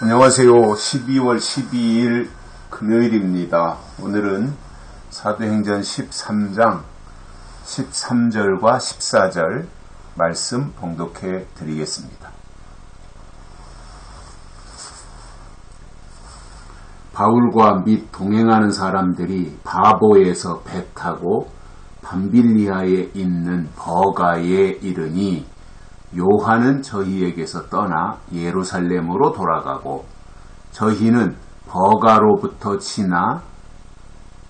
안녕하세요. 12월 12일 금요일입니다. 오늘은 사도행전 13장 13절과 14절 말씀 봉독해 드리겠습니다. 바울과 및 동행하는 사람들이 바보에서 배 타고 밤빌리아에 있는 버가에 이르니 요한은 저희에게서 떠나 예루살렘으로 돌아가고 저희는 버가로부터 지나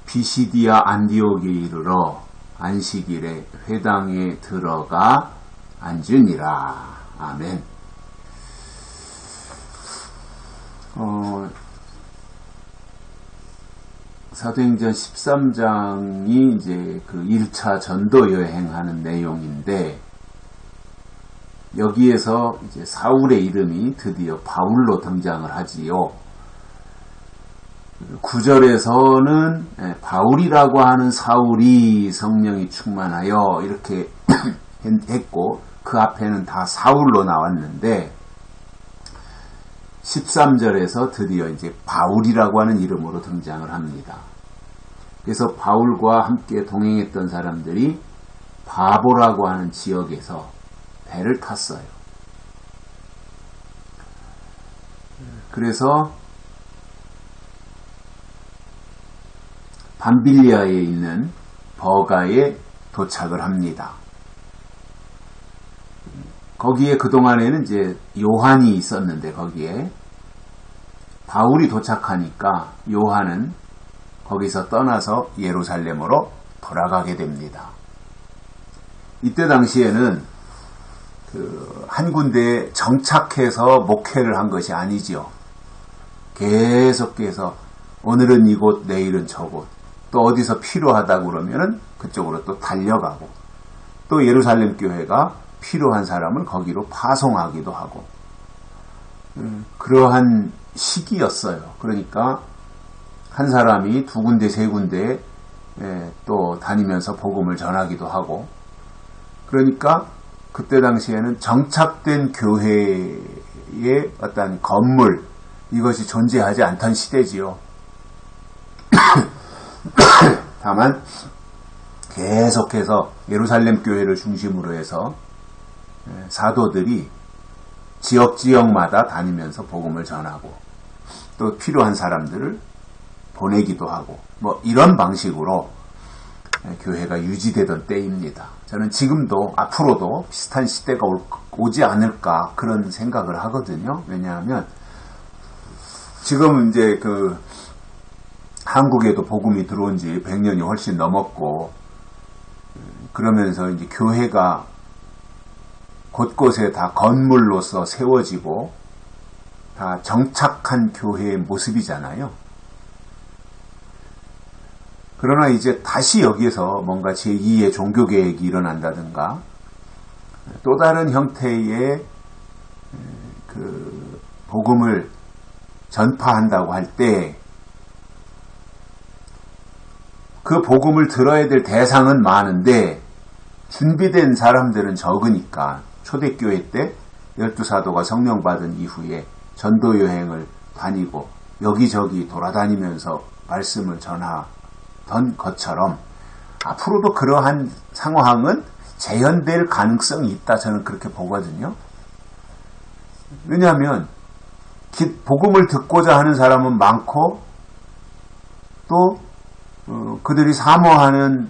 비시디아 안디옥에 이르러 안식일에 회당에 들어가 앉으니라. 아멘. 사도행전 13장이 이제 그 1차 전도 여행하는 내용인데, 여기에서 이제 사울의 이름이 드디어 바울로 등장을 하지요. 9절에서는 바울이라고 하는 사울이 성령이 충만하여 이렇게 했고, 그 앞에는 다 사울로 나왔는데 13절에서 드디어 이제 바울이라고 하는 이름으로 등장을 합니다. 그래서 바울과 함께 동행했던 사람들이 바보라고 하는 지역에서 배를 탔어요. 그래서 밤빌리아에 있는 버가에 도착을 합니다. 거기에 그동안에는 이제 요한이 있었는데, 거기에 바울이 도착하니까 요한은 거기서 떠나서 예루살렘으로 돌아가게 됩니다. 이때 당시에는 한 군데에 정착해서 목회를 한 것이 아니지요. 계속해서 오늘은 이곳, 내일은 저곳, 또 어디서 필요하다고 그러면은 그쪽으로 또 달려가고, 또 예루살렘 교회가 필요한 사람을 거기로 파송하기도 하고, 그러한 시기였어요. 그러니까 한 사람이 두 군데, 세 군데 또 다니면서 복음을 전하기도 하고, 그러니까 그때 당시에는 정착된 교회의 어떤 건물, 이것이 존재하지 않던 시대지요. 다만 계속해서 예루살렘 교회를 중심으로 해서 사도들이 지역마다 다니면서 복음을 전하고, 또 필요한 사람들을 보내기도 하고, 뭐 이런 방식으로 교회가 유지되던 때입니다. 저는 지금도 앞으로도 비슷한 시대가 오지 않을까 그런 생각을 하거든요. 왜냐하면 지금 이제 한국에도 복음이 들어온 지 100년이 훨씬 넘었고, 그러면서 이제 교회가 곳곳에 다 건물로서 세워지고 다 정착한 교회의 모습이잖아요. 그러나 이제 다시 여기에서 뭔가 제2의 종교개혁이 일어난다든가 또 다른 형태의 복음을 전파한다고 할 때, 그 복음을 들어야 될 대상은 많은데 준비된 사람들은 적으니까, 초대교회 때 12사도가 성령 받은 이후에 전도 여행을 다니고 여기저기 돌아다니면서 말씀을 전하던 것처럼 앞으로도 그러한 상황은 재현될 가능성이 있다, 저는 그렇게 보거든요. 왜냐하면 복음을 듣고자 하는 사람은 많고, 또 그들이 사모하는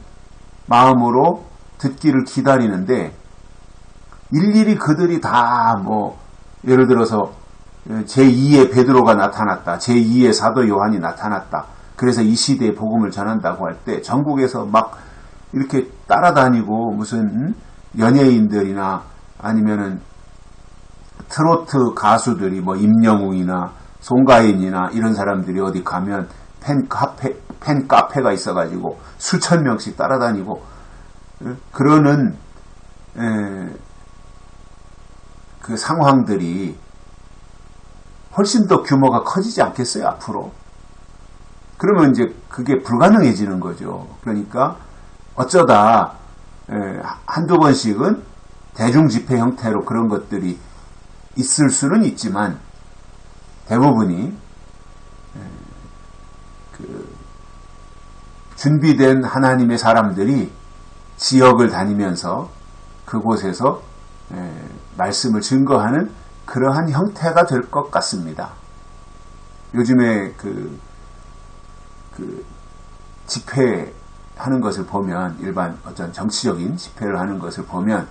마음으로 듣기를 기다리는데, 일일이 그들이 다 예를 들어서 제2의 베드로가 나타났다, 제2의 사도 요한이 나타났다, 그래서 이 시대에 복음을 전한다고 할 때 전국에서 막 이렇게 따라다니고, 무슨 연예인들이나 아니면은 트로트 가수들이 임영웅이나 송가인이나 이런 사람들이 어디 가면 팬카페가 있어가지고 수천 명씩 따라다니고 그러는 그 상황들이 훨씬 더 규모가 커지지 않겠어요, 앞으로? 그러면 이제 그게 불가능해지는 거죠. 그러니까 어쩌다 한두 번씩은 대중집회 형태로 그런 것들이 있을 수는 있지만, 대부분이 준비된 하나님의 사람들이 지역을 다니면서 그곳에서 말씀을 증거하는 그러한 형태가 될 것 같습니다. 요즘에 집회하는 것을 보면, 일반 어떤 정치적인 집회를 하는 것을 보면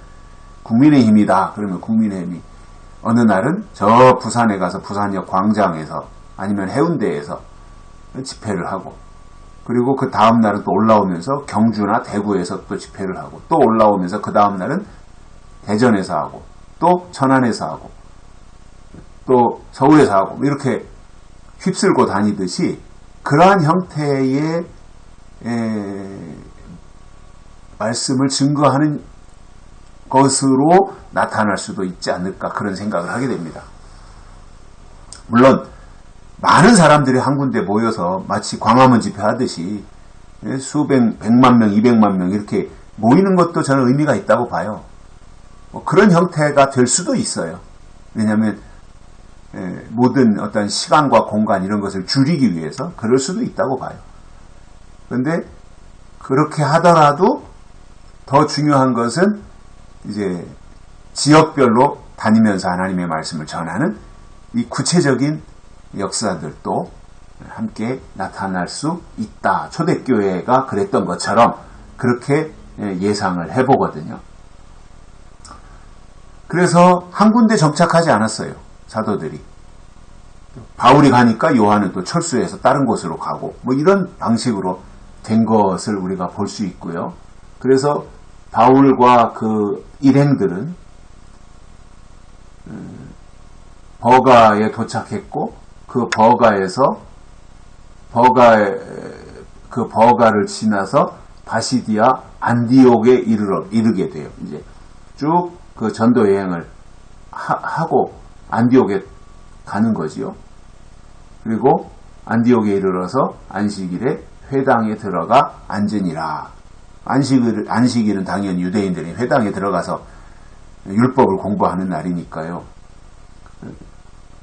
국민의힘이다 그러면 국민의힘이 어느 날은 저 부산에 가서 부산역 광장에서 아니면 해운대에서 집회를 하고, 그리고 그 다음 날은 또 올라오면서 경주나 대구에서 또 집회를 하고, 또 올라오면서 그 다음 날은 대전에서 하고, 또 천안에서 하고, 또 서울에서 하고, 이렇게 휩쓸고 다니듯이 그러한 형태의 말씀을 증거하는 것으로 나타날 수도 있지 않을까, 그런 생각을 하게 됩니다. 물론 많은 사람들이 한 군데 모여서 마치 광화문 집회하듯이 백만 명, 200만 명 이렇게 모이는 것도 저는 의미가 있다고 봐요. 그런 형태가 될 수도 있어요. 왜냐하면 모든 어떤 시간과 공간 이런 것을 줄이기 위해서 그럴 수도 있다고 봐요. 그런데 그렇게 하더라도 더 중요한 것은 이제 지역별로 다니면서 하나님의 말씀을 전하는 이 구체적인 역사들도 함께 나타날 수 있다. 초대교회가 그랬던 것처럼 그렇게 예상을 해보거든요. 그래서 한 군데 정착하지 않았어요. 사도들이. 바울이 가니까 요한은 또 철수해서 다른 곳으로 가고, 뭐 이런 방식으로 된 것을 우리가 볼 수 있고요. 그래서 바울과 그 일행들은 버가에 도착했고, 그 버가를 지나서 바시디아 안디옥에 이르게 돼요. 이제 쭉 그 전도 여행을 하고 안디옥에 가는 거지요. 그리고 안디옥에 이르러서 안식일에 회당에 들어가 앉으니라. 안식일은 당연히 유대인들이 회당에 들어가서 율법을 공부하는 날이니까요.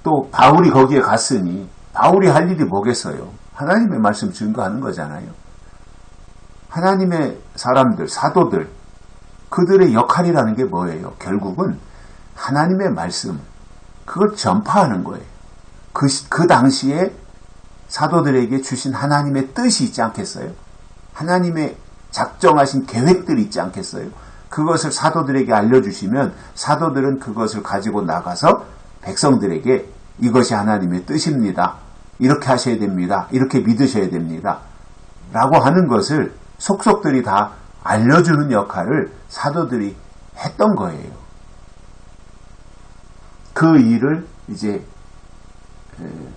또 바울이 거기에 갔으니 바울이 할 일이 뭐겠어요? 하나님의 말씀 증거하는 거잖아요. 하나님의 사람들, 사도들, 그들의 역할이라는 게 뭐예요? 결국은 하나님의 말씀, 그걸 전파하는 거예요. 그 당시에 사도들에게 주신 하나님의 뜻이 있지 않겠어요? 하나님의 작정하신 계획들이 있지 않겠어요? 그것을 사도들에게 알려주시면 사도들은 그것을 가지고 나가서 백성들에게 이것이 하나님의 뜻입니다. 이렇게 하셔야 됩니다. 이렇게 믿으셔야 됩니다. 라고 하는 것을 속속들이 다 알려주는 역할을 사도들이 했던 거예요. 그 일을 이제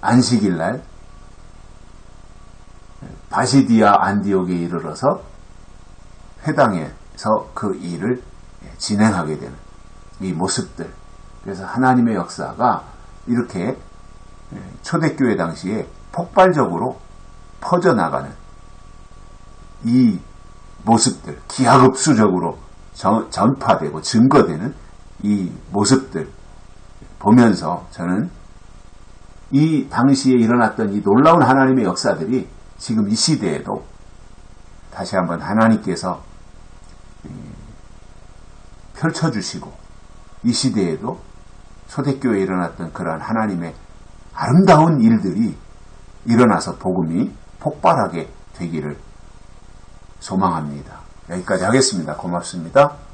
안식일날 바시디아 안디옥에 이르러서 회당에서 그 일을 진행하게 되는 이 모습들. 그래서 하나님의 역사가 이렇게 초대교회 당시에 폭발적으로 퍼져나가는 이 모습들, 기하급수적으로 전파되고 증거되는 이 모습들 보면서 저는 이 당시에 일어났던 이 놀라운 하나님의 역사들이 지금 이 시대에도 다시 한번 하나님께서 펼쳐주시고, 이 시대에도 초대교회에 일어났던 그러한 하나님의 아름다운 일들이 일어나서 복음이 폭발하게 되기를 소망합니다. 여기까지 하겠습니다. 고맙습니다.